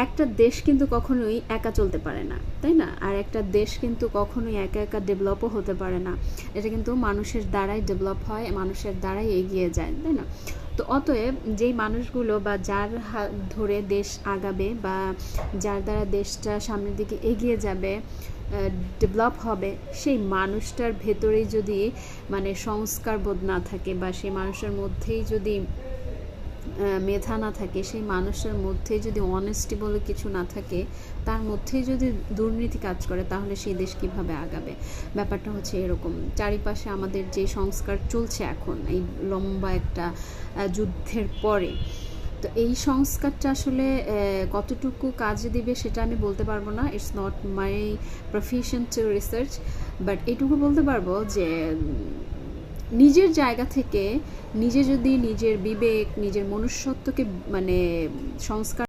একটা দেশ কিন্তু কখনোই একা চলতে পারে না, তাই না? আর একটা দেশ কিন্তু কখনোই একা একা ডেভেলপও হতে পারে না। এটা কিন্তু মানুষের দ্বারাই ডেভেলপ হয়, মানুষের দ্বারাই এগিয়ে যায়, তাই না? তো অতএব যেই মানুষগুলো বা যার হাত ধরে দেশ আগাবে বা যার দ্বারা দেশটা সামনের দিকে এগিয়ে যাবে, ডেভেলপ হবে, সেই মানুষটার ভেতরেই যদি মানে সংস্কার বোধ না থাকে বা সেই মানুষের মধ্যেই যদি মেধা না থাকে, সেই মানুষের মধ্যে যদি অনেস্টি বলে কিছু না থাকে, তার মধ্যেই যদি দুর্নীতি কাজ করে, তাহলে সেই দেশ কিভাবে আগাবে? ব্যাপারটা হচ্ছে এরকম। চারিপাশে আমাদের যে সংস্কার চলছে এখন এই লম্বা একটা যুদ্ধের পরে, তো এই সংস্কারটা আসলে কতটুকু কাজে দিবে সেটা আমি বলতে পারবো না, it's not my profession to research. But এটুকু বলতে পারবো যে নিজের জায়গা থেকে নিজে যদি নিজের বিবেক, নিজের মনুষ্যত্বকে মানে সংস্কার